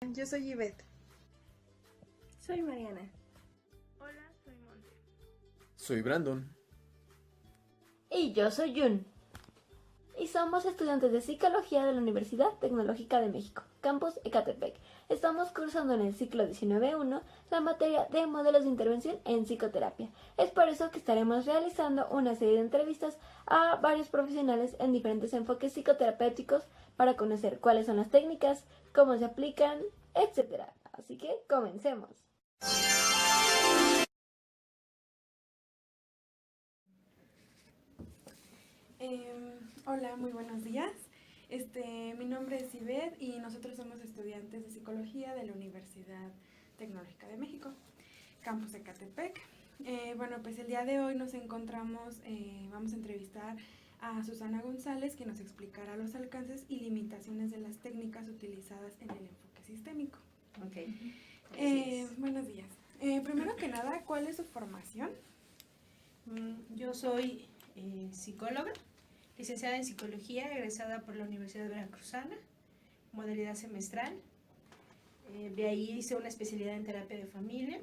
Yo soy Ivette. Soy Mariana. Hola, soy Monte. Soy Brandon. Y yo soy Jun. Y somos estudiantes de Psicología de la Universidad Tecnológica de México, Campus Ecatepec. Estamos cursando en el ciclo 19.1 la materia de modelos de intervención en psicoterapia. Es por eso que estaremos realizando una serie de entrevistas a varios profesionales en diferentes enfoques psicoterapéuticos para conocer cuáles son las técnicas, cómo se aplican, etc. Así que comencemos. Hola, muy buenos días. Mi nombre es Ivette y nosotros somos estudiantes de Psicología de la Universidad Tecnológica de México, Campus Ecatepec. Pues el día de hoy nos encontramos, vamos a entrevistar a Susana González, que nos explicará los alcances y limitaciones de las técnicas utilizadas en el enfoque sistémico. Buenos días. Primero que nada, ¿cuál es su formación? Yo soy psicóloga, licenciada en Psicología, egresada por la Universidad Veracruzana, modalidad semestral. De ahí hice una especialidad en terapia de familia,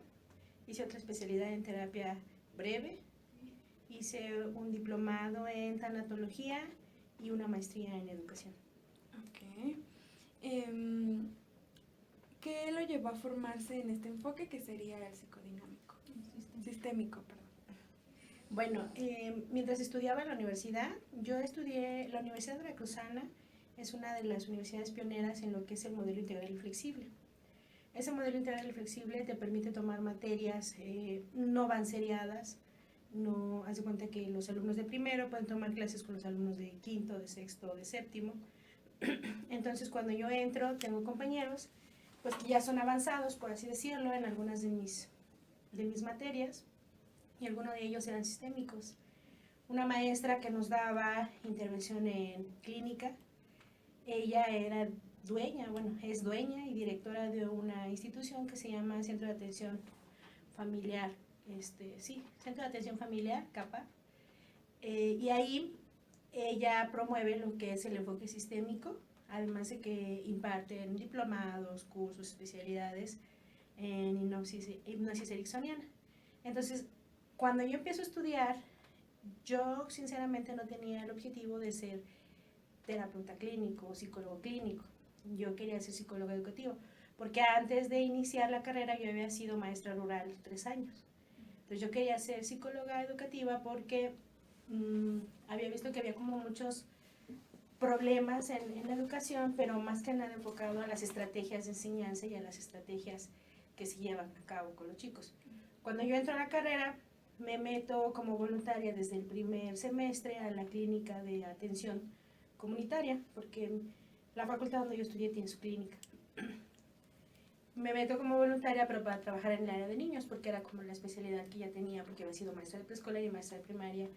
hice otra especialidad en terapia breve, hice un diplomado en tanatología y una maestría en educación. Ok. ¿Qué lo llevó a formarse en este enfoque que sería el psicodinámico? Sistémico, perdón. Bueno, mientras estudiaba en la universidad, yo estudié, la Universidad Veracruzana es una de las universidades pioneras en lo que es el modelo integral y flexible. Ese modelo integral y flexible te permite tomar materias no van seriadas, no, haz de cuenta que los alumnos de primero pueden tomar clases con los alumnos de quinto, de sexto, de séptimo. Entonces cuando yo entro, tengo compañeros pues que ya son avanzados, por así decirlo, en algunas de mis materias, y algunos de ellos eran sistémicos. Una maestra que nos daba intervención en clínica, ella era dueña, bueno, es dueña y directora de una institución que se llama Centro de Atención Familiar, Centro de Atención Familiar, CAPA, y ahí ella promueve lo que es el enfoque sistémico, además de que imparten diplomados, cursos, especialidades en hipnosis ericksoniana. Entonces, cuando yo empiezo a estudiar, yo sinceramente no tenía el objetivo de ser terapeuta clínico o psicólogo clínico. Yo quería ser psicóloga educativa, porque antes de iniciar la carrera yo había sido maestra rural 3 años. Entonces yo quería ser psicóloga educativa porque había visto que había como muchos problemas en la educación, pero más que nada enfocado a las estrategias de enseñanza y a las estrategias que se llevan a cabo con los chicos. Cuando yo entro a la carrera, me meto como voluntaria desde el primer semestre a la clínica de atención comunitaria, porque la facultad donde yo estudié tiene su clínica. Me meto como voluntaria, pero para trabajar en el área de niños, porque era como la especialidad que ya tenía, porque había sido maestra de preescolar y maestra de primaria,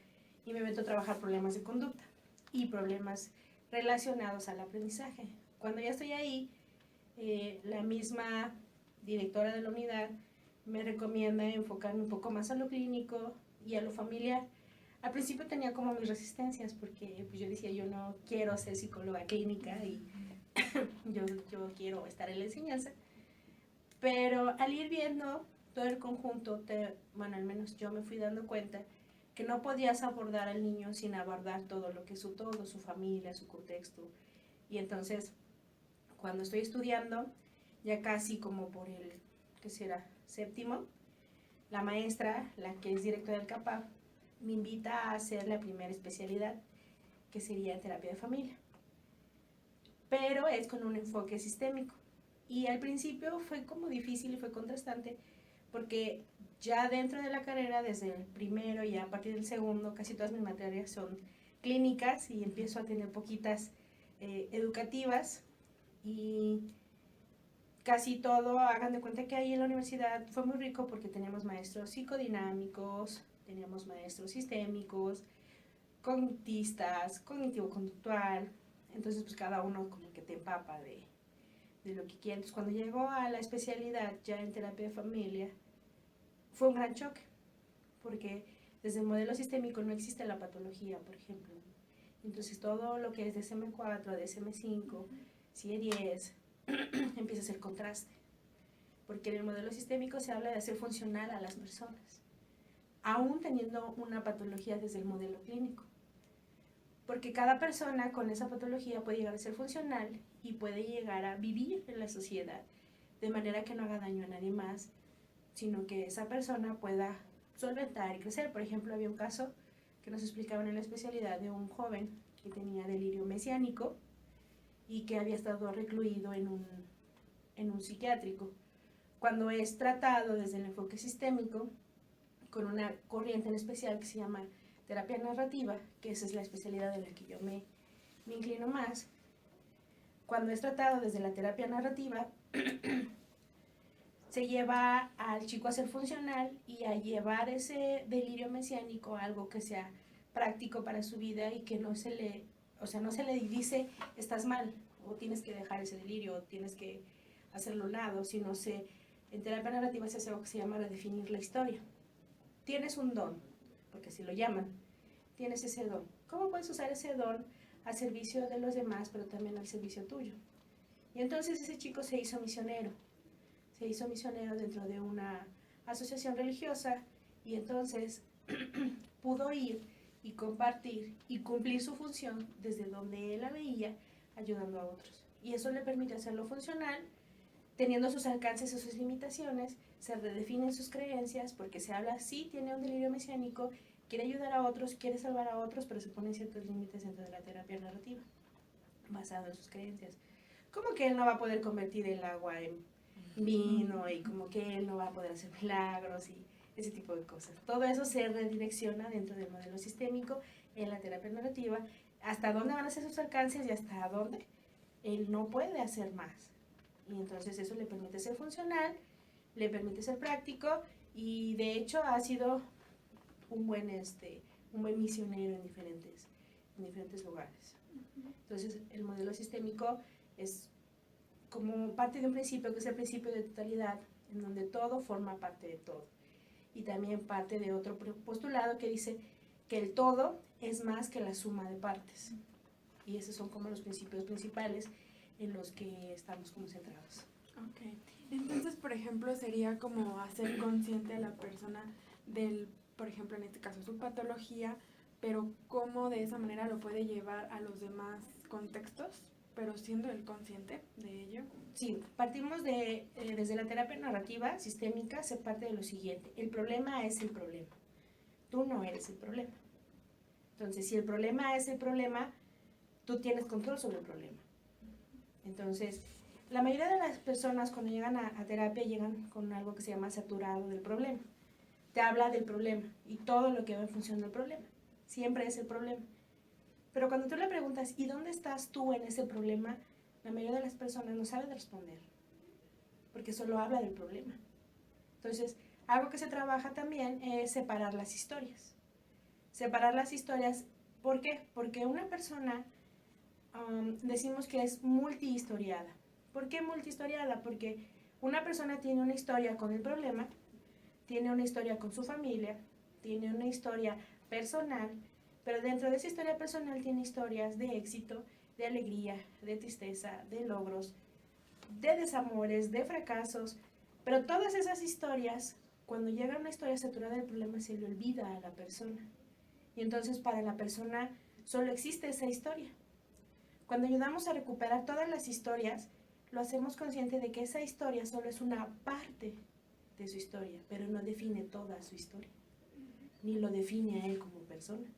y me meto a trabajar problemas de conducta y problemas relacionados al aprendizaje. Cuando ya estoy ahí, la misma directora de la unidad me recomienda enfocarme un poco más a lo clínico y a lo familiar. Al principio tenía como mis resistencias porque pues yo decía, yo no quiero ser psicóloga clínica y yo quiero estar en la enseñanza. Pero al ir viendo todo el conjunto, al menos yo me fui dando cuenta que no podías abordar al niño sin abordar todo lo que es su familia, su contexto. Y entonces, cuando estoy estudiando, ya casi como por el, ¿qué será?, séptimo, la maestra, la que es directora del CAPAF, me invita a hacer la primera especialidad, que sería terapia de familia. Pero es con un enfoque sistémico. Y al principio fue como difícil y fue contrastante, porque ya dentro de la carrera, desde el primero y a partir del segundo, casi todas mis materias son clínicas y empiezo a tener poquitas educativas, y casi todo, hagan de cuenta que ahí en la universidad fue muy rico porque teníamos maestros psicodinámicos, teníamos maestros sistémicos, cognitistas, cognitivo-conductual, entonces pues cada uno como que te empapa de lo que quiere. Entonces cuando llegó a la especialidad ya en terapia de familia, fue un gran choque, porque desde el modelo sistémico no existe la patología, por ejemplo. Entonces todo lo que es DSM-4, DSM-5, CIE-10, empieza a hacer contraste. Porque en el modelo sistémico se habla de hacer funcional a las personas, aún teniendo una patología desde el modelo clínico. Porque cada persona con esa patología puede llegar a ser funcional y puede llegar a vivir en la sociedad de manera que no haga daño a nadie más, sino que esa persona pueda solventar y crecer. Por ejemplo, había un caso que nos explicaban en la especialidad de un joven que tenía delirio mesiánico y que había estado recluido en un psiquiátrico. Cuando es tratado desde el enfoque sistémico, con una corriente en especial que se llama terapia narrativa, que esa es la especialidad en la que yo me inclino más, cuando es tratado desde la terapia narrativa, se lleva al chico a ser funcional y a llevar ese delirio mesiánico a algo que sea práctico para su vida y que no se le dice estás mal o tienes que dejar ese delirio o tienes que hacerlo a un lado, sino en terapia narrativa se hace algo que se llama redefinir la historia. Tienes un don, porque así lo llaman, tienes ese don. ¿Cómo puedes usar ese don al servicio de los demás, pero también al servicio tuyo? Y entonces ese chico se hizo misionero dentro de una asociación religiosa y entonces pudo ir y compartir y cumplir su función desde donde él la veía, ayudando a otros. Y eso le permite hacerlo funcional, teniendo sus alcances y sus limitaciones, se redefinen sus creencias, porque se habla, sí, tiene un delirio mesiánico, quiere ayudar a otros, quiere salvar a otros, pero se ponen ciertos límites dentro de la terapia narrativa, basado en sus creencias. Como que él no va a poder convertir el agua en vino y como que él no va a poder hacer milagros y ese tipo de cosas. Todo eso se redirecciona dentro del modelo sistémico en la terapia narrativa, hasta dónde van a ser sus alcances y hasta dónde él no puede hacer más. Y entonces eso le permite ser funcional, le permite ser práctico y de hecho ha sido un buen misionero en diferentes lugares. Entonces el modelo sistémico es como parte de un principio que es el principio de totalidad, en donde todo forma parte de todo. Y también parte de otro postulado que dice que el todo es más que la suma de partes. Y esos son como los principios principales en los que estamos como centrados. Ok. Entonces, por ejemplo, sería como hacer consciente a la persona del, por ejemplo, en este caso, su patología, pero cómo de esa manera lo puede llevar a los demás contextos, pero siendo él consciente de ello. Sí, partimos desde la terapia narrativa sistémica, se parte de lo siguiente: el problema es el problema, tú no eres el problema. Entonces, si el problema es el problema, tú tienes control sobre el problema. Entonces, la mayoría de las personas cuando llegan a terapia llegan con algo que se llama saturado del problema. Te habla del problema y todo lo que va en función del problema. Siempre es el problema. Pero cuando tú le preguntas, ¿y dónde estás tú en ese problema?, la mayoría de las personas no saben responder, porque solo habla del problema. Entonces, algo que se trabaja también es separar las historias. Separar las historias, ¿por qué? Porque una persona, decimos que es multihistoriada. ¿Por qué multihistoriada? Porque una persona tiene una historia con el problema, tiene una historia con su familia, tiene una historia personal, pero dentro de esa historia personal tiene historias de éxito, de alegría, de tristeza, de logros, de desamores, de fracasos, pero todas esas historias, cuando llega una historia saturada del problema, se le olvida a la persona. Y entonces para la persona solo existe esa historia. Cuando ayudamos a recuperar todas las historias, lo hacemos consciente de que esa historia solo es una parte de su historia, pero no define toda su historia, ni lo define a él como persona,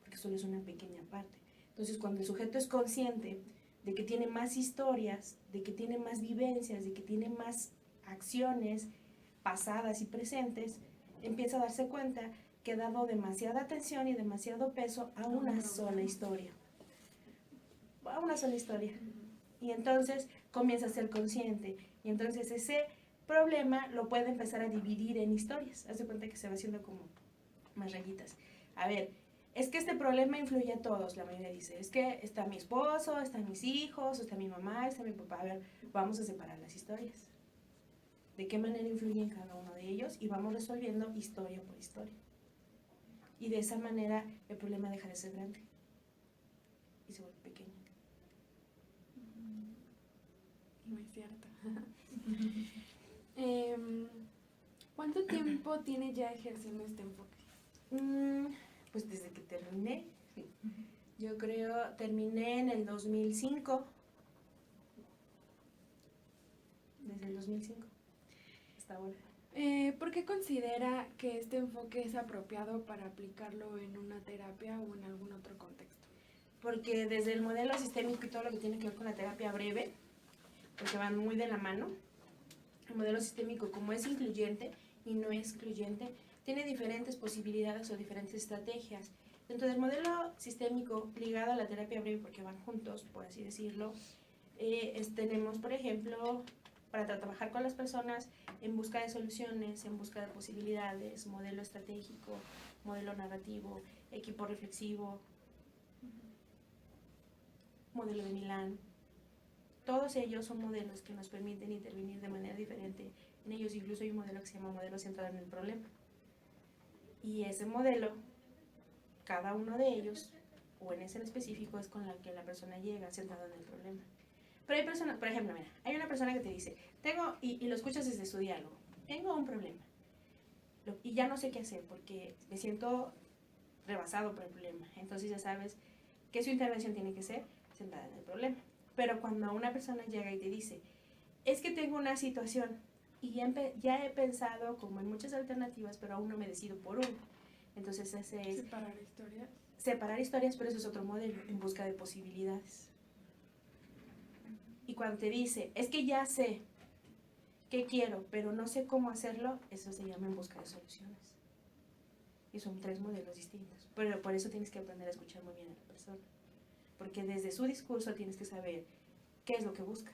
porque solo es una pequeña parte. Entonces, cuando el sujeto es consciente de que tiene más historias, de que tiene más vivencias, de que tiene más acciones pasadas y presentes, empieza a darse cuenta que ha dado demasiada atención y demasiado peso a una sola historia. A una sola historia. Y entonces comienza a ser consciente. Y entonces ese problema lo puede empezar a dividir en historias. Haz de cuenta que se va haciendo como más rayitas. A ver, es que este problema influye a todos, la mayoría dice. Es que está mi esposo, están mis hijos, está mi mamá, está mi papá. A ver, vamos a separar las historias. ¿De qué manera influyen cada uno de ellos? Y vamos resolviendo historia por historia. Y de esa manera el problema deja de ser grande y se vuelve pequeño. muy cierto. ¿Cuánto tiempo tiene ya ejerciendo este enfoque? Pues desde que terminé. Yo creo, terminé en el 2005. Desde el 2005 hasta ahora. ¿Por qué considera que este enfoque es apropiado para aplicarlo en una terapia o en algún otro contexto? Porque desde el modelo sistémico y todo lo que tiene que ver con la terapia breve, porque van muy de la mano, el modelo sistémico, como es incluyente y no excluyente, tiene diferentes posibilidades o diferentes estrategias. Dentro del modelo sistémico ligado a la terapia breve, porque van juntos, por así decirlo, tenemos, por ejemplo, para trabajar con las personas en busca de soluciones, en busca de posibilidades, modelo estratégico, modelo narrativo, equipo reflexivo, modelo de Milán. Todos ellos son modelos que nos permiten intervenir de manera diferente en ellos. Incluso hay un modelo que se llama modelo centrado en el problema. Y ese modelo, cada uno de ellos, o en ese en específico, es con la que la persona llega centrado en el problema. Pero hay personas, por ejemplo, mira, hay una persona que te dice, y lo escuchas desde su diálogo, tengo un problema y ya no sé qué hacer porque me siento rebasado por el problema. Entonces ya sabes que su intervención tiene que ser centrada en el problema. Pero cuando una persona llega y te dice, es que tengo una situación y ya he pensado como en muchas alternativas, pero aún no me decido por una. Entonces ese es Separar historias. Separar historias, pero eso es otro modelo, en busca de posibilidades. Y cuando te dice, es que ya sé qué quiero, pero no sé cómo hacerlo, eso se llama en busca de soluciones. Y son 3 modelos distintos. Pero por eso tienes que aprender a escuchar muy bien a la persona. Porque desde su discurso tienes que saber qué es lo que busca.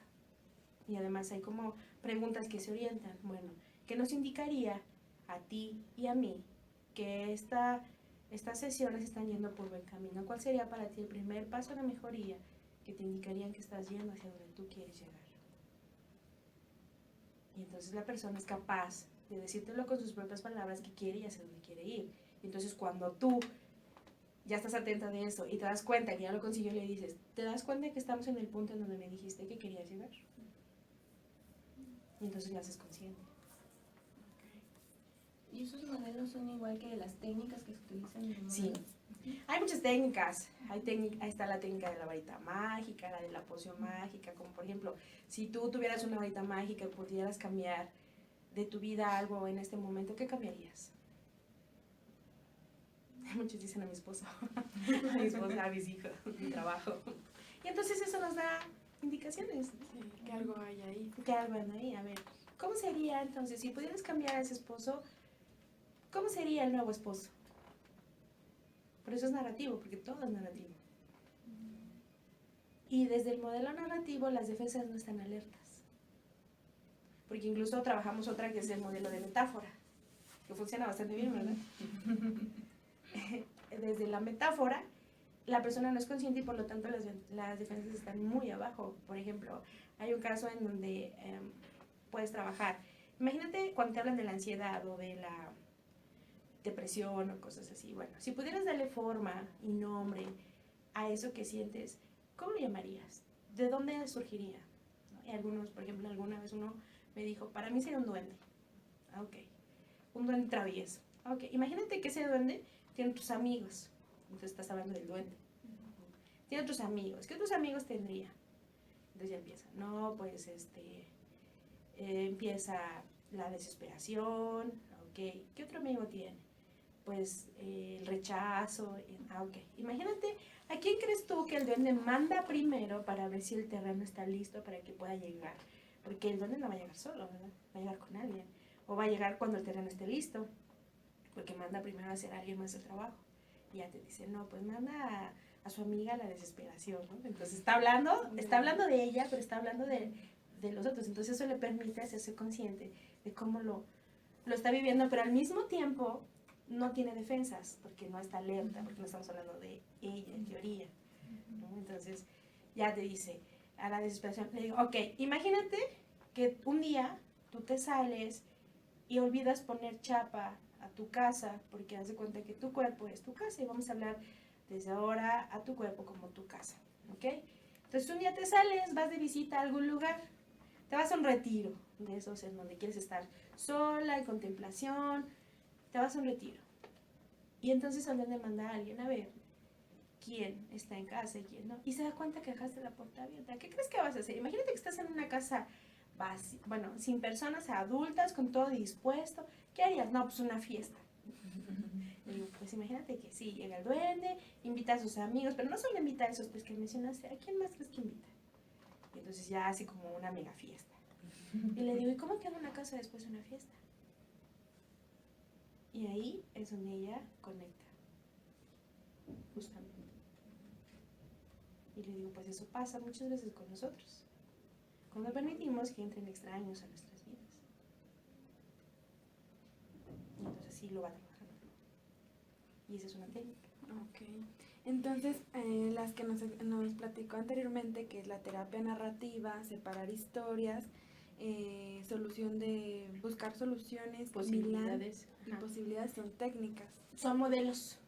Y además hay como preguntas que se orientan. Bueno, ¿qué nos indicaría a ti y a mí que estas sesiones están yendo por buen camino? ¿Cuál sería para ti el primer paso de mejoría que te indicarían que estás yendo hacia donde tú quieres llegar? Y entonces la persona es capaz de decírtelo con sus propias palabras que quiere y hacia dónde quiere ir. Y entonces cuando tú ya estás atenta de eso y te das cuenta que ya lo consiguió, le dices, ¿te das cuenta que estamos en el punto en donde me dijiste que querías llegar? Y entonces lo haces consciente. ¿Y esos modelos son igual que las técnicas que se utilizan en el modelo? Sí. Hay muchas técnicas. Ahí está la técnica de la varita mágica, la de la poción mágica, como por ejemplo, si tú tuvieras una varita mágica y pudieras cambiar de tu vida algo en este momento, ¿qué cambiarías? Muchos dicen a mi esposo, a mi esposa, a mis hijos, a mi trabajo. Y entonces eso nos da indicaciones. Sí, que algo hay ahí. Que algo hay ahí. A ver, ¿cómo sería entonces, si pudieras cambiar a ese esposo, cómo sería el nuevo esposo? Por eso es narrativo, porque todo es narrativo. Y desde el modelo narrativo las defensas no están alertas. Porque incluso trabajamos otra que es el modelo de metáfora, que funciona bastante bien, ¿verdad? Desde la metáfora, la persona no es consciente y por lo tanto las defensas están muy abajo. Por ejemplo, hay un caso en donde puedes trabajar. Imagínate cuando te hablan de la ansiedad o de la depresión o cosas así. Bueno, si pudieras darle forma y nombre a eso que sientes, ¿cómo lo llamarías? ¿De dónde surgiría? ¿No? Y algunos, por ejemplo, alguna vez uno me dijo, para mí sería un duende. Ah, ok. Un duende travieso. Ah, ok. Imagínate que ese duende tiene otros amigos. Entonces estás hablando del duende. Tiene otros amigos. ¿Qué otros amigos tendría? Entonces ya empieza. No, pues empieza la desesperación. Ok. ¿Qué otro amigo tiene? Pues el rechazo. Ah, ok. Imagínate, ¿a quién crees tú que el duende manda primero para ver si el terreno está listo para que pueda llegar? Porque el duende no va a llegar solo, ¿verdad? Va a llegar con alguien. O va a llegar cuando el terreno esté listo. Porque manda primero a hacer a alguien más el trabajo. Y ya te dice, no, pues manda a su amiga la desesperación, ¿no? Entonces está hablando de ella, pero está hablando de los otros. Entonces eso le permite hacerse consciente de cómo lo está viviendo, pero al mismo tiempo no tiene defensas, porque no está alerta, porque no estamos hablando de ella en teoría, ¿no? Entonces ya te dice a la desesperación, le digo, ok, imagínate que un día tú te sales y olvidas poner chapa a tu casa, porque haz de cuenta que tu cuerpo es tu casa, y vamos a hablar desde ahora a tu cuerpo como tu casa, ¿ok? Entonces un día te sales, vas de visita a algún lugar, te vas a un retiro de esos en donde quieres estar sola, en contemplación, te vas a un retiro. Y entonces andan de mandar a alguien a ver quién está en casa y quién no. Y se da cuenta que dejaste la puerta abierta. ¿Qué crees que vas a hacer? Imagínate que estás en una casa vacía, bueno, sin personas adultas, con todo dispuesto. ¿Qué harías? No, pues una fiesta. Le digo, pues imagínate que sí, llega el duende, invita a sus amigos, pero no solo invita a esos pues que mencionaste, ¿a quién más crees que invita? Y entonces ya hace como una mega fiesta. Y le digo, ¿y cómo queda una casa después de una fiesta? Y ahí es donde ella conecta, justamente. Y le digo, pues eso pasa muchas veces con nosotros, cuando permitimos que entren extraños a nuestras vidas. Y entonces sí lo va trabajando. Y esa es una técnica. Ok. Entonces, las que nos platicó anteriormente, que es la terapia narrativa, separar historias, buscar soluciones, Posibilidades. y posibilidades son técnicas. Son modelos.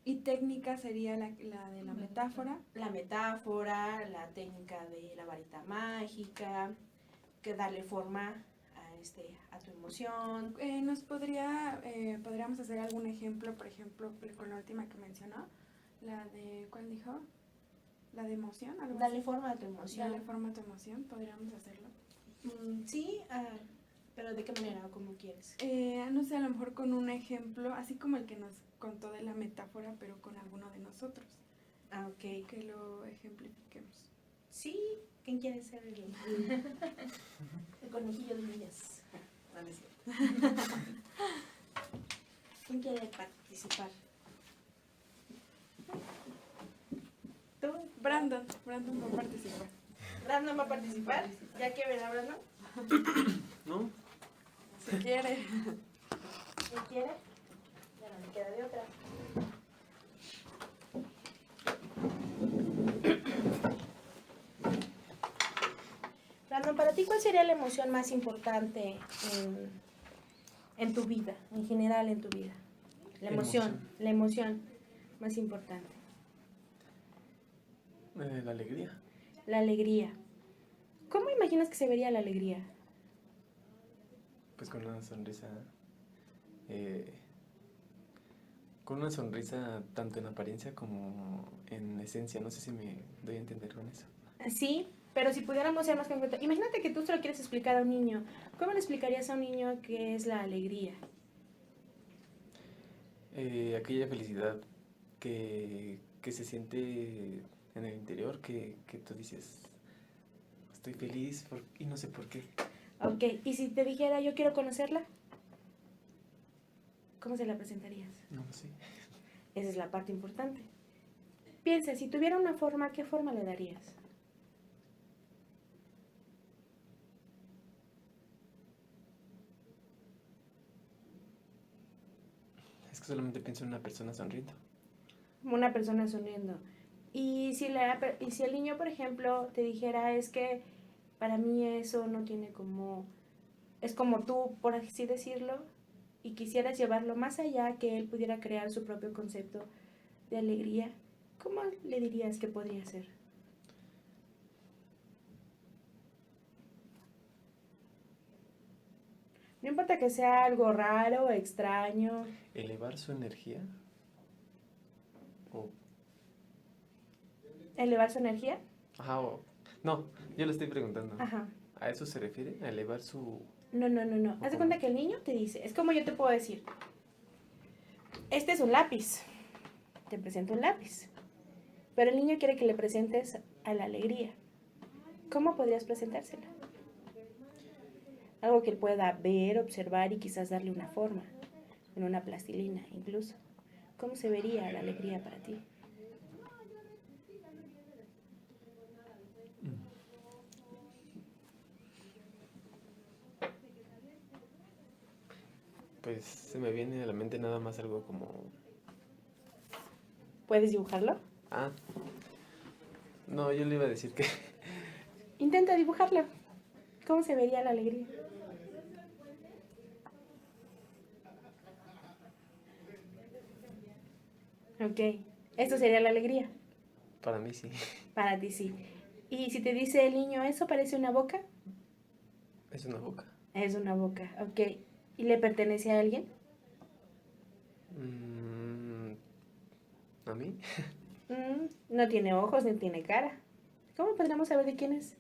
Y técnica sería la de la metáfora. La metáfora, la técnica de la varita mágica, que darle forma a tu emoción. Podríamos hacer algún ejemplo, por ejemplo, con la última que mencionó, la de, ¿cuál dijo? La de emoción, algo Darle así. forma a tu emoción. Darle forma a tu emoción, podríamos hacerlo. Sí, pero ¿de qué manera o cómo quieres? No sé, a lo mejor con un ejemplo, así como el que nos contó de la metáfora, pero con alguno de nosotros. Ok. Que lo ejemplifiquemos. Sí, ¿quién quiere ser el conejillo de Indias? No, no es cierto. ¿Quién quiere participar? ¿Tú? Brandon va a participar. ¿Brandon va a participar? ¿Ya que verá Brandon? ¿No? Si quiere. ¿Quién quiere? Ya no me queda de otra. Brandon, para ti, ¿cuál sería la emoción más importante en tu vida, en general en tu vida? La emoción más importante. La alegría. La alegría. ¿Cómo imaginas que se vería la alegría? Pues con una sonrisa. Con una sonrisa tanto en apariencia como en esencia. No sé si me doy a entender con eso. Sí, pero si pudiéramos ser más concretos. Imagínate que tú se lo quieres explicar a un niño. ¿Cómo le explicarías a un niño qué es la alegría? Aquella felicidad que se siente en el interior, que tú dices, estoy feliz y no sé por qué. Ok, y si te dijera yo quiero conocerla, ¿cómo se la presentarías? No lo sé. Esa es la parte importante. Piensa, si tuviera una forma, ¿qué forma le darías? Es que solamente pienso en una persona sonriendo. Como una persona sonriendo. Y si el niño, por ejemplo, te dijera, es que para mí eso no tiene como... Es como tú, por así decirlo, y quisieras llevarlo más allá, que él pudiera crear su propio concepto de alegría, ¿cómo le dirías que podría ser? No importa que sea algo raro, extraño. Elevar su energía. O ¿Elevar su energía? Ajá, no, yo le estoy preguntando. Ajá. ¿A eso se refiere? ¿A elevar su...? No. Haz de cuenta que el niño te dice, es como yo te puedo decir, este es un lápiz, te presento un lápiz, pero el niño quiere que le presentes a la alegría. ¿Cómo podrías presentársela? Algo que él pueda ver, observar y quizás darle una forma, en una plastilina incluso. ¿Cómo se vería la alegría para ti? Pues se me viene a la mente nada más algo como... ¿Puedes dibujarlo? Ah, no, yo le iba a decir que... Intenta dibujarlo. ¿Cómo se vería la alegría? Ok, esto sería la alegría. Para mí sí. Para ti sí. Y si te dice el niño, ¿eso parece una boca? Es una boca. Es una boca, ok. ¿Y le pertenece a alguien? ¿A mí? No tiene ojos ni tiene cara. ¿Cómo podríamos saber de quién es?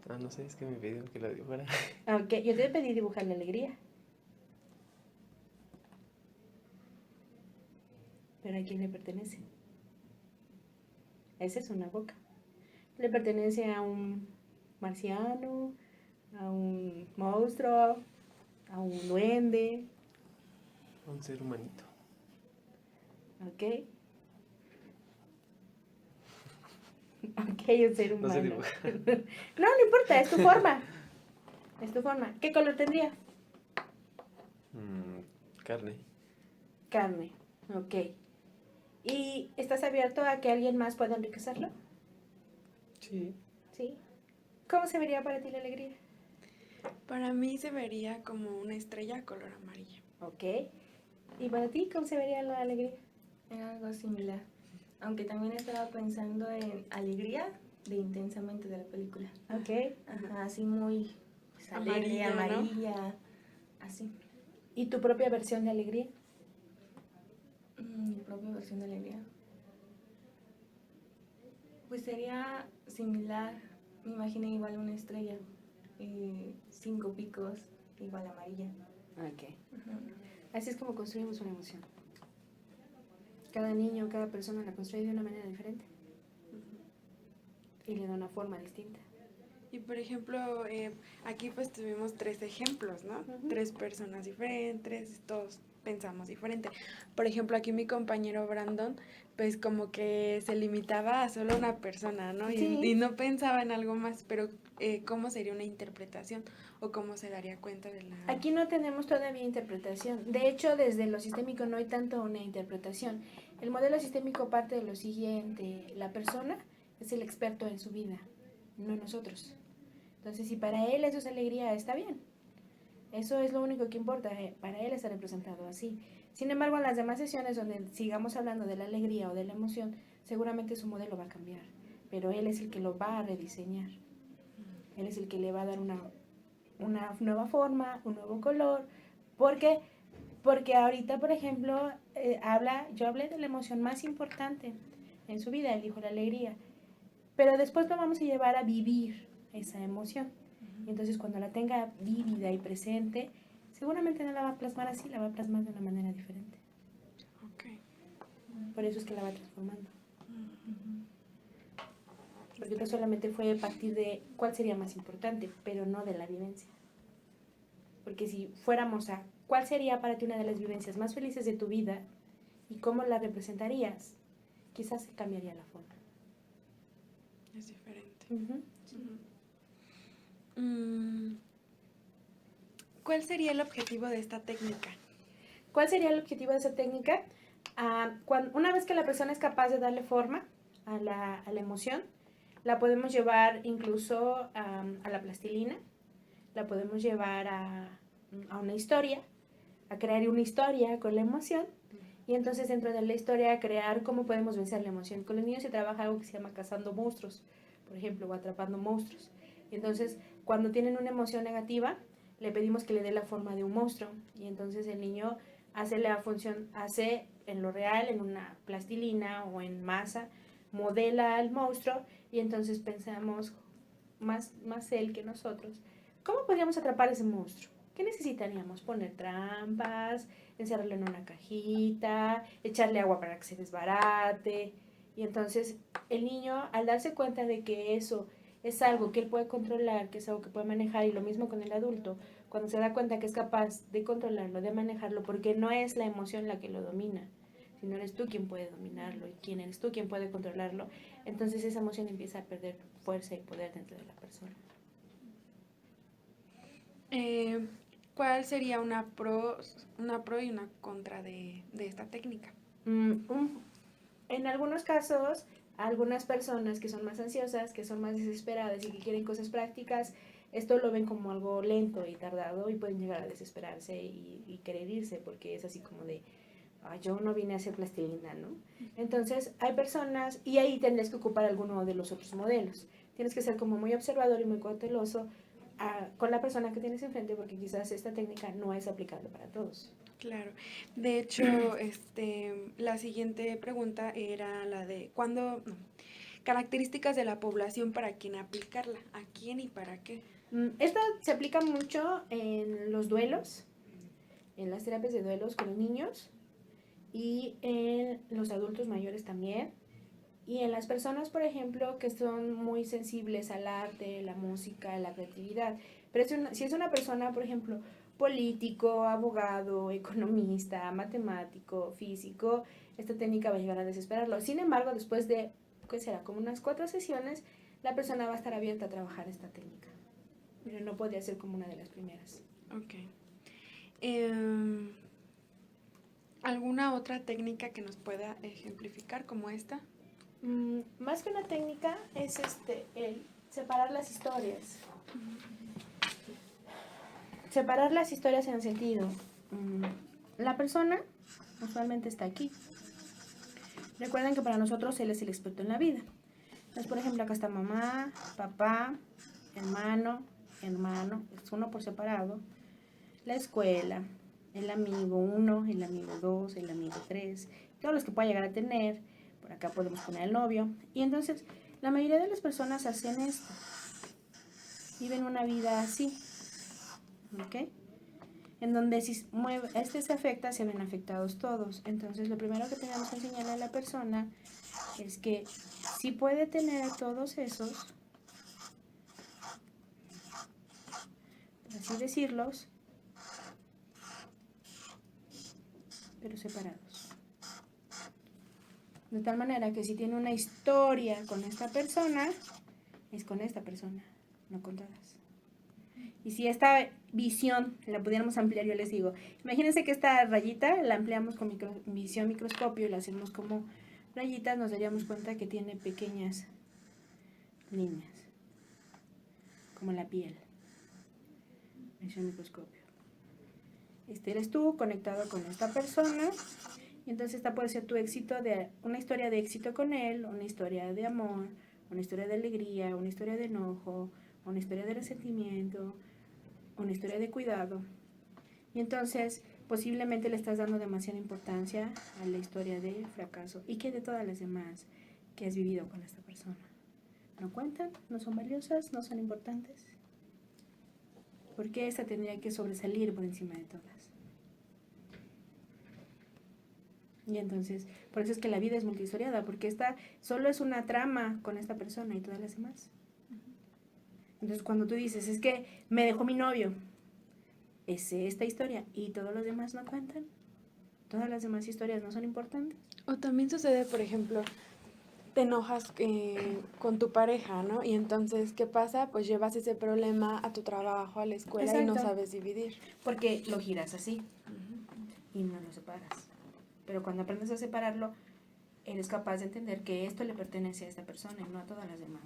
No sé, es que me pidieron que la dibujara. Ok, yo te pedí dibujar la alegría. ¿Pero a quién le pertenece? Esa es una boca. ¿Le pertenece a un marciano, a un monstruo, a un duende? Un ser humanito. ¿Ok? Ok, un ser No sé humano. dibujar. No, no importa, es tu forma. Es tu forma. ¿Qué color tendría? Carne. Carne. Ok. ¿Y estás abierto a que alguien más pueda enriquecerlo? Sí. ¿Sí? ¿Cómo se vería para ti la alegría? Para mí se vería como una estrella color amarillo. Ok. ¿Y para ti cómo se vería la alegría? Era algo similar. Aunque también estaba pensando en Alegría de Intensamente de la película. Ok. Ajá, así muy pues, alegre, Amarillo, ¿no? amarilla, así. ¿Y tu propia versión de alegría? Mi propia versión de Alegría. Pues sería similar, me imaginé igual una estrella, 5 picos, igual amarilla. Ok. Ajá. Así es como construimos una emoción. Cada niño, cada persona la construye de una manera diferente. Y le da una forma distinta. Y por ejemplo, aquí pues tuvimos 3 ejemplos, ¿no? Ujú. 3 personas diferentes, todos pensamos diferente. Por ejemplo, aquí mi compañero Brandon, pues como que se limitaba a solo una persona, ¿no? Sí. Y no pensaba en algo más, pero ¿cómo sería una interpretación? ¿O cómo se daría cuenta de la...? Aquí no tenemos todavía interpretación. De hecho, desde lo sistémico no hay tanto una interpretación. El modelo sistémico parte de lo siguiente. La persona es el experto en su vida, no nosotros. Entonces, si para él eso es alegría, está bien. Eso es lo único que importa. Para él está representado así. Sin embargo, en las demás sesiones donde sigamos hablando de la alegría o de la emoción, seguramente su modelo va a cambiar. Pero él es el que lo va a rediseñar. Él es el que le va a dar una nueva forma, un nuevo color. ¿Por qué? Porque ahorita, por ejemplo, yo hablé de la emoción más importante en su vida, elijo la alegría. Pero después lo vamos a llevar a vivir esa emoción. Y entonces cuando la tenga vívida y presente, seguramente no la va a plasmar así, la va a plasmar de una manera diferente. Ok. Por eso es que la va transformando. Porque esto solamente fue a partir de cuál sería más importante, pero no de la vivencia. Porque si fuéramos a cuál sería para ti una de las vivencias más felices de tu vida y cómo la representarías, quizás cambiaría la forma. Es diferente. Uh-huh. ¿Cuál sería el objetivo de esta técnica? ¿Cuál sería el objetivo de esa técnica? Una vez que la persona es capaz de darle forma a la emoción, la podemos llevar incluso a la plastilina, la podemos llevar a una historia, a crear una historia con la emoción, y entonces dentro de la historia crear cómo podemos vencer la emoción. Con los niños se trabaja algo que se llama cazando monstruos, por ejemplo, o atrapando monstruos. Entonces, cuando tienen una emoción negativa, le pedimos que le dé la forma de un monstruo, y entonces el niño hace la función, hace en lo real, en una plastilina o en masa, modela al monstruo, y entonces pensamos más él que nosotros, ¿cómo podríamos atrapar ese monstruo? ¿Qué necesitaríamos? Poner trampas, encerrarlo en una cajita, echarle agua para que se desbarate. Y entonces el niño, al darse cuenta de que eso es algo que él puede controlar, que es algo que puede manejar, y lo mismo con el adulto, cuando se da cuenta que es capaz de controlarlo, de manejarlo, porque no es la emoción la que lo domina, sino eres tú quien puede dominarlo y quién eres tú quien puede controlarlo, entonces esa emoción empieza a perder fuerza y poder dentro de la persona. ¿Cuál sería una pro y una contra de esta técnica? En algunos casos, algunas personas que son más ansiosas, que son más desesperadas y que quieren cosas prácticas, esto lo ven como algo lento y tardado y pueden llegar a desesperarse y querer irse, porque es así como de, yo no vine a hacer plastilina, ¿no? Entonces hay personas, y ahí tendrías que ocupar alguno de los otros modelos. Tienes que ser como muy observador y muy cauteloso con la persona que tienes enfrente, porque quizás esta técnica no es aplicable para todos. Claro. De hecho, la siguiente pregunta era la de características de la población para quién aplicarla, a quién y para qué. Esta se aplica mucho en los duelos, en las terapias de duelos con los niños y en los adultos mayores también. Y en las personas, por ejemplo, que son muy sensibles al arte, la música, la creatividad. Pero si es una persona, por ejemplo, político, abogado, economista, matemático, físico, esta técnica va a llegar a desesperarlo. Sin embargo, después de, ¿qué será? Como unas 4 sesiones, la persona va a estar abierta a trabajar esta técnica. Pero no podría ser como una de las primeras. Ok. ¿Alguna otra técnica que nos pueda ejemplificar como esta? Más que una técnica es el separar las historias. Separar las historias en el sentido, la persona usualmente está aquí. Recuerden que para nosotros él es el experto en la vida. Entonces, por ejemplo, acá está mamá, papá, hermano, es uno por separado, la escuela, el amigo 1, el amigo 2, el amigo 3, todos los que pueda llegar a tener. Por acá podemos poner el novio. Y entonces, la mayoría de las personas hacen esto. Viven una vida así. ¿Ok? En donde si se afecta, se ven afectados todos. Entonces, lo primero que tenemos que enseñarle a la persona es que sí puede tener a todos esos, por así decirlos, pero separados. De tal manera que si tiene una historia con esta persona, es con esta persona, no con todas. Y si esta visión la pudiéramos ampliar, yo les digo, imagínense que esta rayita la ampliamos con visión microscopio y la hacemos como rayitas, nos daríamos cuenta que tiene pequeñas líneas, como la piel. Visión microscopio. Este eres tú conectado con esta persona. Y entonces esta puede ser tu éxito, una historia de éxito con él, una historia de amor, una historia de alegría, una historia de enojo, una historia de resentimiento, una historia de cuidado. Y entonces posiblemente le estás dando demasiada importancia a la historia de fracaso. ¿Y qué de todas las demás que has vivido con esta persona? ¿No cuentan? ¿No son valiosas? ¿No son importantes? ¿Por qué esta tendría que sobresalir por encima de todas? Y entonces, por eso es que la vida es multihistoriada, porque esta solo es una trama con esta persona y todas las demás. Entonces, cuando tú dices, es que me dejó mi novio, es esta historia y todos los demás no cuentan, todas las demás historias no son importantes. O también sucede, por ejemplo, te enojas con tu pareja, ¿no? Y entonces, ¿qué pasa? Pues llevas ese problema a tu trabajo, a la escuela. Exacto. Y no sabes dividir. Porque lo giras así y no lo separas. Pero cuando aprendes a separarlo, eres capaz de entender que esto le pertenece a esta persona y no a todas las demás.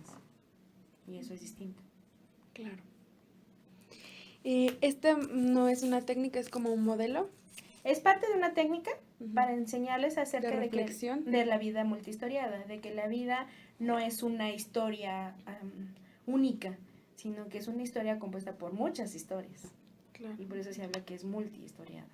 Y eso es distinto. Claro. ¿Esta no es una técnica, es como un modelo? Es parte de una técnica para enseñarles acerca de la vida multihistoriada, de que la vida no es una historia única, sino que es una historia compuesta por muchas historias. Claro. Y por eso se habla que es multihistoriada.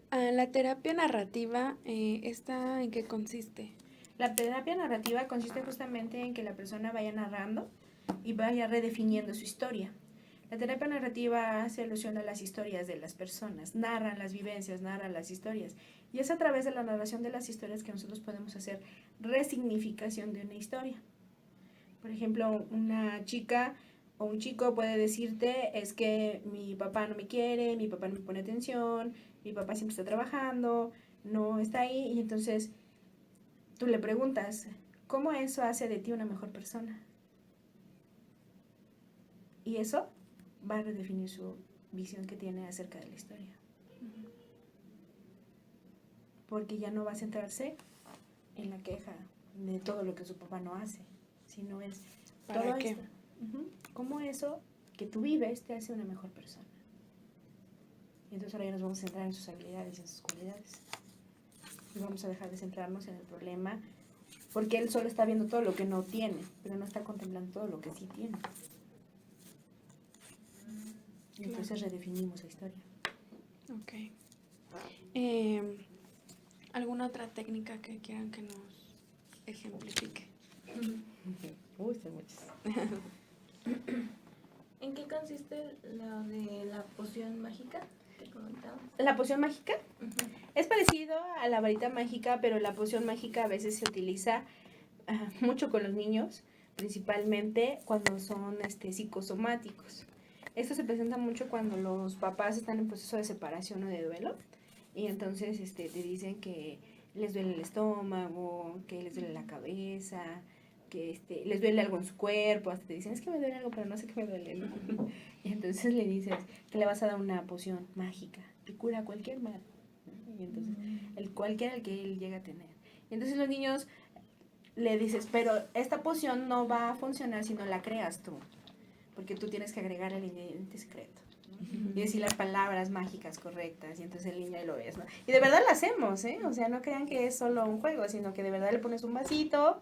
La terapia narrativa, ¿esta en qué consiste? La terapia narrativa consiste justamente en que la persona vaya narrando y vaya redefiniendo su historia. La terapia narrativa hace alusión a las historias de las personas, narran las vivencias, narran las historias. Y es a través de la narración de las historias que nosotros podemos hacer resignificación de una historia. Por ejemplo, una chica o un chico puede decirte, es que mi papá no me quiere, mi papá no me pone atención, mi papá siempre está trabajando, no está ahí. Y entonces tú le preguntas, ¿cómo eso hace de ti una mejor persona? Y eso va a redefinir su visión que tiene acerca de la historia. Porque ya no va a centrarse en la queja de todo lo que su papá no hace, sino es ¿para todo qué? Esto. Cómo eso que tú vives te hace una mejor persona. Y entonces ahora ya nos vamos a centrar en sus habilidades y en sus cualidades. Y vamos a dejar de centrarnos en el problema porque él solo está viendo todo lo que no tiene, pero no está contemplando todo lo que sí tiene. Y entonces redefinimos la historia. Ok. ¿Alguna otra técnica que quieran que nos ejemplifique? Uy, son muchas. ¿En qué consiste lo de la poción mágica que comentabas? La poción mágica es parecido a la varita mágica, pero la poción mágica a veces se utiliza mucho con los niños, principalmente cuando son psicosomáticos. Esto se presenta mucho cuando los papás están en proceso de separación o de duelo, y entonces te dicen que les duele el estómago, que les duele la cabeza, que les duele algo en su cuerpo, hasta te dicen, es que me duele algo, pero no sé qué me duele, ¿no? Y entonces le dices que le vas a dar una poción mágica que cura cualquier mal, ¿no? Y entonces, cualquiera el que él llega a tener. Y entonces los niños le dices, pero esta poción no va a funcionar si no la creas tú, porque tú tienes que agregar el ingrediente secreto, ¿no? Y decir las palabras mágicas correctas, y entonces el niño ahí lo ves, ¿no? Y de verdad lo hacemos, ¿eh? O sea, no crean que es solo un juego, sino que de verdad le pones un vasito,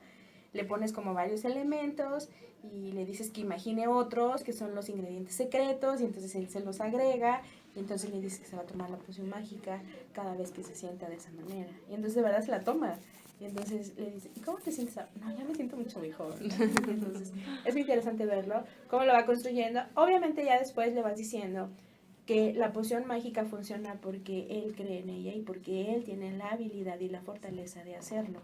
le pones como varios elementos y le dices que imagine otros que son los ingredientes secretos, y entonces él se los agrega, y entonces le dices que se va a tomar la poción mágica cada vez que se sienta de esa manera, y entonces de verdad se la toma. Y entonces le dice, ¿y cómo te sientes? No, ya me siento mucho mejor. Entonces es muy interesante verlo, cómo lo va construyendo. Obviamente ya después le vas diciendo que la poción mágica funciona porque él cree en ella y porque él tiene la habilidad y la fortaleza de hacerlo.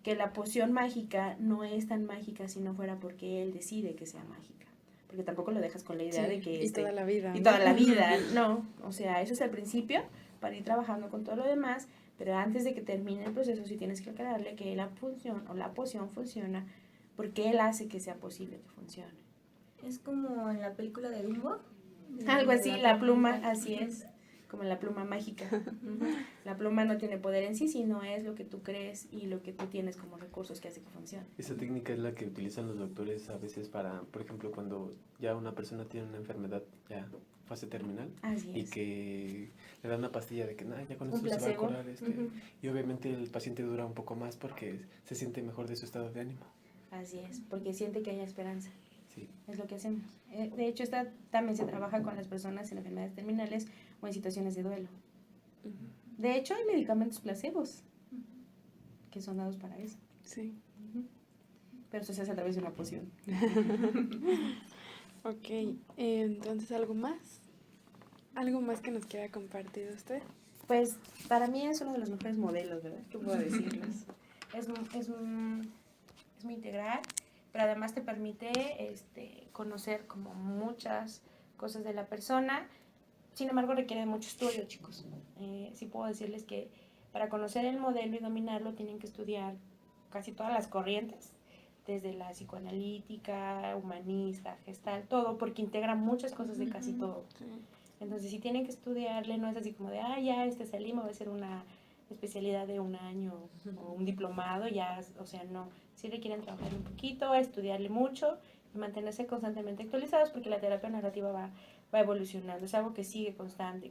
Que la poción mágica no es tan mágica si no fuera porque él decide que sea mágica. Porque tampoco lo dejas con la idea de que... Y toda la vida. Y toda la vida, no. O sea, eso es el principio para ir trabajando con todo lo demás, pero antes de que termine el proceso sí tienes que aclararle que la función o la poción funciona porque él hace que sea posible que funcione. Es como en la película de Dumbo. Algo así, la pluma, así es, como la pluma mágica. La pluma no tiene poder en sí, sino es lo que tú crees y lo que tú tienes como recursos que hace que funcione. Esa técnica es la que utilizan los doctores a veces para, por ejemplo, cuando ya una persona tiene una enfermedad ya fase terminal, Así y es. que le dan una pastilla de que ya con Un esto se va a placebo. curar, y obviamente el paciente dura un poco más porque se siente mejor de su estado de ánimo. Así es, porque siente que hay esperanza. Sí. Es lo que hacemos. De hecho, esta también se trabaja con las personas en enfermedades terminales o en situaciones de duelo. De hecho, hay medicamentos placebos que son dados para eso. Sí. Pero eso se hace a través de una poción. Ok, entonces, ¿algo más? ¿Algo más que nos quiera compartir usted? Pues para mí es uno de los mejores modelos, ¿verdad? ¿Qué puedo decirles? Es muy integral, pero además te permite conocer como muchas cosas de la persona. Sin embargo, requiere mucho estudio, chicos. Sí puedo decirles que para conocer el modelo y dominarlo tienen que estudiar casi todas las corrientes, desde la psicoanalítica, humanista, gestal, todo, porque integra muchas cosas de casi todo. Sí. Entonces, si tienen que estudiarle, no es así como de, ya salimos, va a ser una especialidad de un año o un diplomado, ya, o sea, no. Sí requieren trabajar un poquito, estudiarle mucho y mantenerse constantemente actualizados, porque la terapia narrativa va evolucionando, es algo que sigue constante.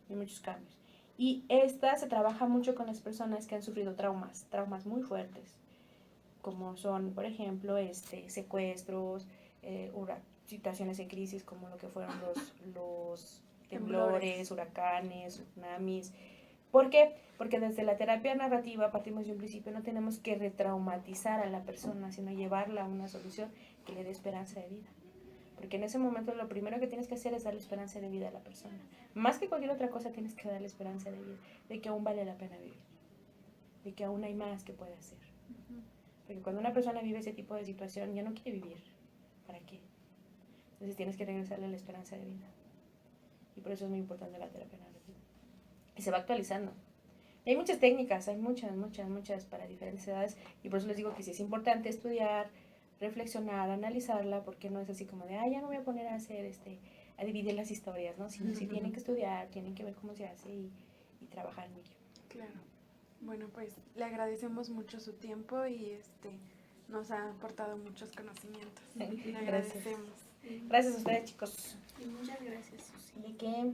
Hay muchos cambios. Y esta se trabaja mucho con las personas que han sufrido traumas muy fuertes, como son, por ejemplo, secuestros, situaciones en crisis como lo que fueron los temblores, huracanes, tsunamis. ¿Por qué? Porque desde la terapia narrativa partimos de un principio, no tenemos que retraumatizar a la persona, sino llevarla a una solución que le dé esperanza de vida. Porque en ese momento lo primero que tienes que hacer es darle esperanza de vida a la persona. Más que cualquier otra cosa tienes que darle esperanza de vida, de que aún vale la pena vivir, de que aún hay más que puede hacer. Porque cuando una persona vive ese tipo de situación ya no quiere vivir. ¿Para qué? Entonces tienes que regresarle la esperanza de vida. Y por eso es muy importante la terapia narrativa. Y se va actualizando. Y hay muchas técnicas, hay muchas para diferentes edades. Y por eso les digo que sí es importante estudiar, reflexionar, analizarla, porque no es así como de, ya me voy a poner a hacer, a dividir las historias, ¿no? Sino sí tienen que estudiar, tienen que ver cómo se hace y trabajar en ello. Claro. Bueno, pues le agradecemos mucho su tiempo y nos ha aportado muchos conocimientos. Le agradecemos. Gracias a ustedes, chicos. Y muchas gracias, Susi. ¿De qué?